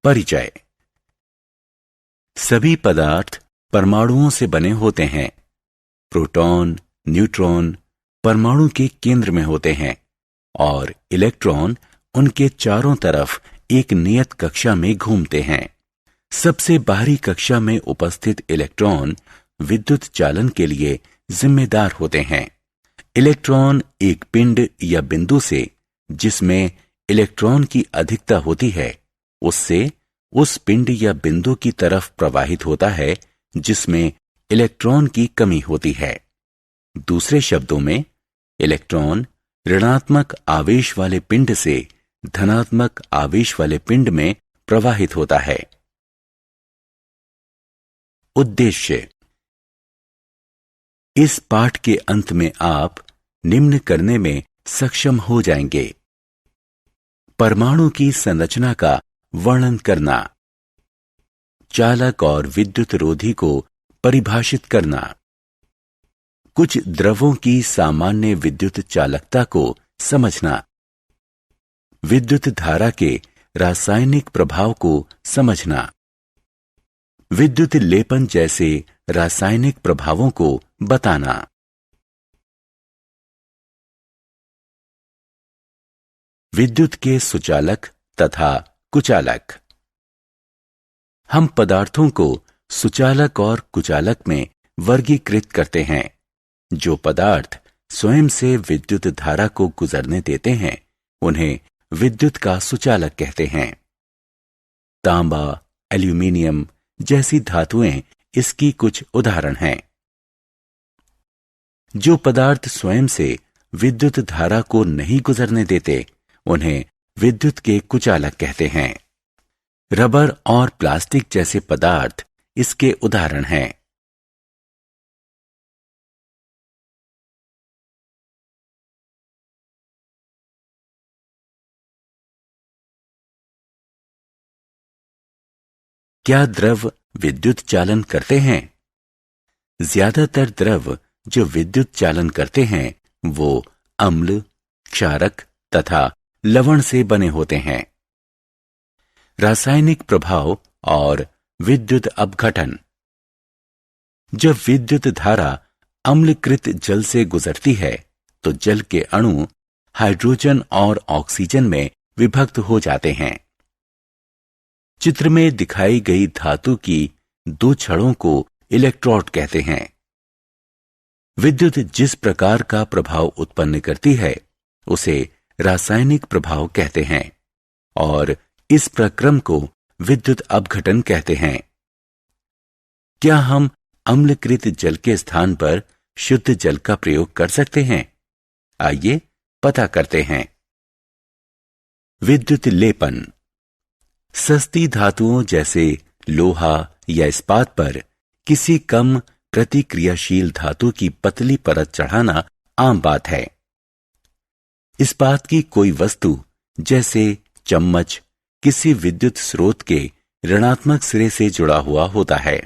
परिचय। सभी पदार्थ परमाणुओं से बने होते हैं। प्रोटॉन, न्यूट्रॉन परमाणु के केंद्र में होते हैं और इलेक्ट्रॉन उनके चारों तरफ एक नियत कक्षा में घूमते हैं। सबसे बाहरी कक्षा में उपस्थित इलेक्ट्रॉन विद्युत चालन के लिए जिम्मेदार होते हैं। इलेक्ट्रॉन एक पिंड या बिंदु से जिसमें इलेक्ट्रॉन की अधिकता होती है, उससे उस पिंड या बिंदु की तरफ प्रवाहित होता है जिसमें इलेक्ट्रॉन की कमी होती है। दूसरे शब्दों में, इलेक्ट्रॉन ऋणात्मक आवेश वाले पिंड से धनात्मक आवेश वाले पिंड में प्रवाहित होता है। उद्देश्य। इस पाठ के अंत में आप निम्न करने में सक्षम हो जाएंगे: परमाणु की संरचना का वर्णन करना, चालक और विद्युत रोधी को परिभाषित करना, कुछ द्रवों की सामान्य विद्युत चालकता को समझना, विद्युत धारा के रासायनिक प्रभाव को समझना, विद्युत लेपन जैसे रासायनिक प्रभावों को बताना। विद्युत के सुचालक तथा कुचालक। हम पदार्थों को सुचालक और कुचालक में वर्गीकृत करते हैं। जो पदार्थ स्वयं से विद्युत धारा को गुजरने देते हैं, उन्हें विद्युत का सुचालक कहते हैं। तांबा, एल्यूमीनियम जैसी धातुएं इसकी कुछ उदाहरण हैं। जो पदार्थ स्वयं से विद्युत धारा को नहीं गुजरने देते, उन्हें विद्युत के कुचालक कहते हैं। रबर और प्लास्टिक जैसे पदार्थ इसके उदाहरण हैं। क्या द्रव विद्युत चालन करते हैं? ज्यादातर द्रव जो विद्युत चालन करते हैं वो अम्ल, क्षारक तथा लवण से बने होते हैं। रासायनिक प्रभाव और विद्युत अपघटन। जब विद्युत धारा अम्लकृत जल से गुजरती है तो जल के अणु हाइड्रोजन और ऑक्सीजन में विभक्त हो जाते हैं। चित्र में दिखाई गई धातु की दो छड़ों को इलेक्ट्रोड कहते हैं। विद्युत जिस प्रकार का प्रभाव उत्पन्न करती है उसे रासायनिक प्रभाव कहते हैं और इस प्रक्रम को विद्युत अपघटन कहते हैं। क्या हम अम्लकृत जल के स्थान पर शुद्ध जल का प्रयोग कर सकते हैं? आइए पता करते हैं। विद्युत लेपन। सस्ती धातुओं जैसे लोहा या इस्पात पर किसी कम प्रतिक्रियाशील धातु की पतली परत चढ़ाना आम बात है। इस्पात की कोई वस्तु जैसे चम्मच किसी विद्युत स्रोत के ऋणात्मक सिरे से जुड़ा हुआ होता है।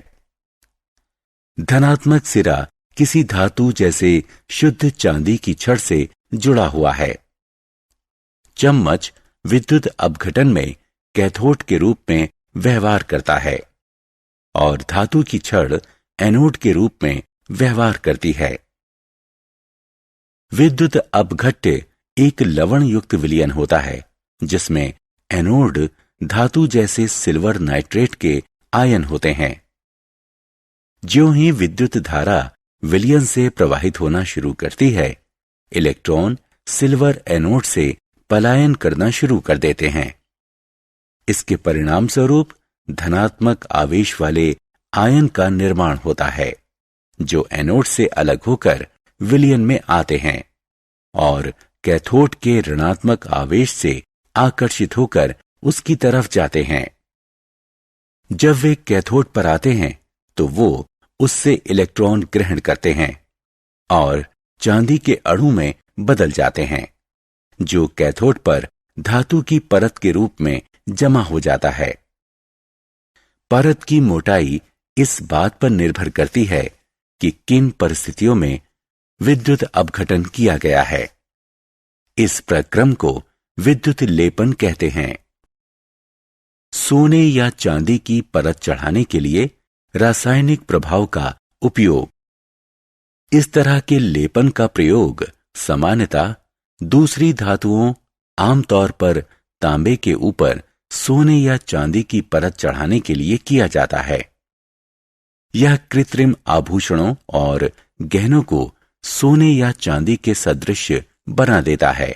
धनात्मक सिरा किसी धातु जैसे शुद्ध चांदी की छड़ से जुड़ा हुआ है। चम्मच विद्युत अपघटन में कैथोड के रूप में व्यवहार करता है और धातु की छड़ एनोड के रूप में व्यवहार करती है। विद्युत अपघट्य एक लवण युक्त विलयन होता है जिसमें एनोड धातु जैसे सिल्वर नाइट्रेट के आयन होते हैं। ज्यों ही विद्युत धारा विलयन से प्रवाहित होना शुरू करती है, इलेक्ट्रॉन सिल्वर एनोड से पलायन करना शुरू कर देते हैं। इसके परिणाम स्वरूप धनात्मक आवेश वाले आयन का निर्माण होता है जो एनोड से अलग होकर विलयन में आते हैं और कैथोड के ऋणात्मक आवेश से आकर्षित होकर उसकी तरफ जाते हैं। जब वे कैथोड पर आते हैं तो वो उससे इलेक्ट्रॉन ग्रहण करते हैं और चांदी के अणु में बदल जाते हैं जो कैथोड पर धातु की परत के रूप में जमा हो जाता है। परत की मोटाई इस बात पर निर्भर करती है कि किन परिस्थितियों में विद्युत अपघटन किया गया है। इस प्रक्रम को विद्युत लेपन कहते हैं। सोने या चांदी की परत चढ़ाने के लिए रासायनिक प्रभाव का उपयोग। इस तरह के लेपन का प्रयोग सामान्यतः दूसरी धातुओं, आमतौर पर तांबे के ऊपर सोने या चांदी की परत चढ़ाने के लिए किया जाता है। यह कृत्रिम आभूषणों और गहनों को सोने या चांदी के सदृश बना देता है।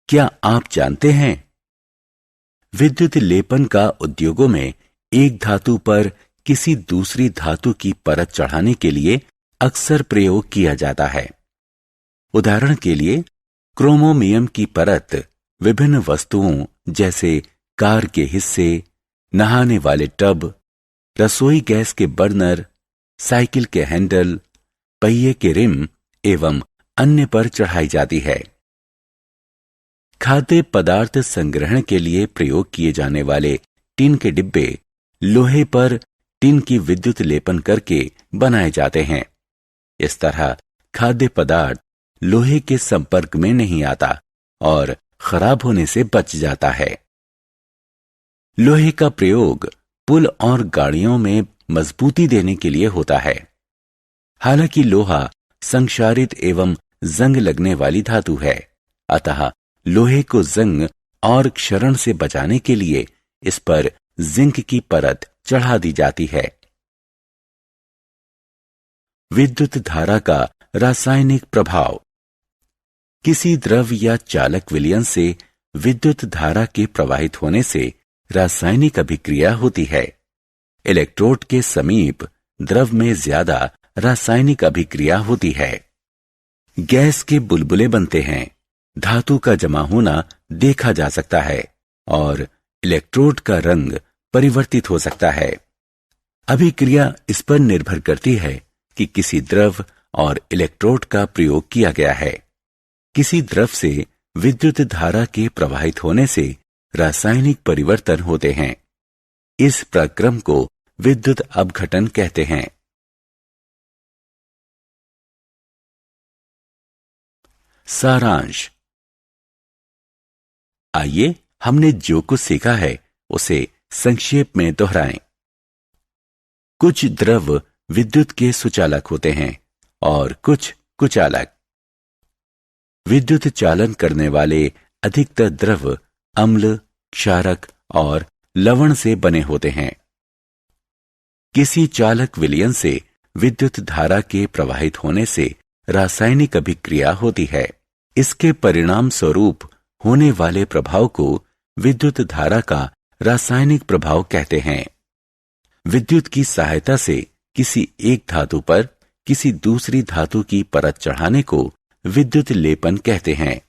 क्या आप जानते हैं, विद्युत लेपन का उद्योगों में एक धातु पर किसी दूसरी धातु की परत चढ़ाने के लिए अक्सर प्रयोग किया जाता है। उदाहरण के लिए, क्रोमोमियम की परत विभिन्न वस्तुओं जैसे कार के हिस्से, नहाने वाले टब, रसोई गैस के बर्नर, साइकिल के हैंडल, पहिए के रिम एवं अन्य पर चढ़ाई जाती है। खाद्य पदार्थ संग्रहण के लिए प्रयोग किए जाने वाले टिन के डिब्बे लोहे पर टिन की विद्युत लेपन करके बनाए जाते हैं। इस तरह खाद्य पदार्थ लोहे के संपर्क में नहीं आता और खराब होने से बच जाता है। लोहे का प्रयोग पुल और गाड़ियों में मजबूती देने के लिए होता है। हालांकि लोहा संक्षारित एवं जंग लगने वाली धातु है, अतः लोहे को जंग और क्षरण से बचाने के लिए इस पर जिंक की परत चढ़ा दी जाती है। विद्युत धारा का रासायनिक प्रभाव। किसी द्रव या चालक विलयन से विद्युत धारा के प्रवाहित होने से रासायनिक अभिक्रिया होती है। इलेक्ट्रोड के समीप द्रव में ज्यादा रासायनिक अभिक्रिया होती है। गैस के बुलबुले बनते हैं, धातु का जमा होना देखा जा सकता है और इलेक्ट्रोड का रंग परिवर्तित हो सकता है। अभिक्रिया इस पर निर्भर करती है कि किसी द्रव और इलेक्ट्रोड का प्रयोग किया गया है। किसी द्रव से विद्युत धारा के प्रवाहित होने से रासायनिक परिवर्तन होते हैं। इस प्रक्रम को विद्युत अपघटन कहते हैं। सारांश। आइए हमने जो कुछ सीखा है उसे संक्षेप में दोहराएं। कुछ द्रव विद्युत के सुचालक होते हैं और कुछ कुचालक। विद्युत चालन करने वाले अधिकतर द्रव अम्ल, क्षारक और लवण से बने होते हैं। किसी चालक विलयन से विद्युत धारा के प्रवाहित होने से रासायनिक अभिक्रिया होती है। इसके परिणाम स्वरूप होने वाले प्रभाव को विद्युत धारा का रासायनिक प्रभाव कहते हैं। विद्युत की सहायता से किसी एक धातु पर किसी दूसरी धातु की परत चढ़ाने को विद्युत लेपन कहते हैं।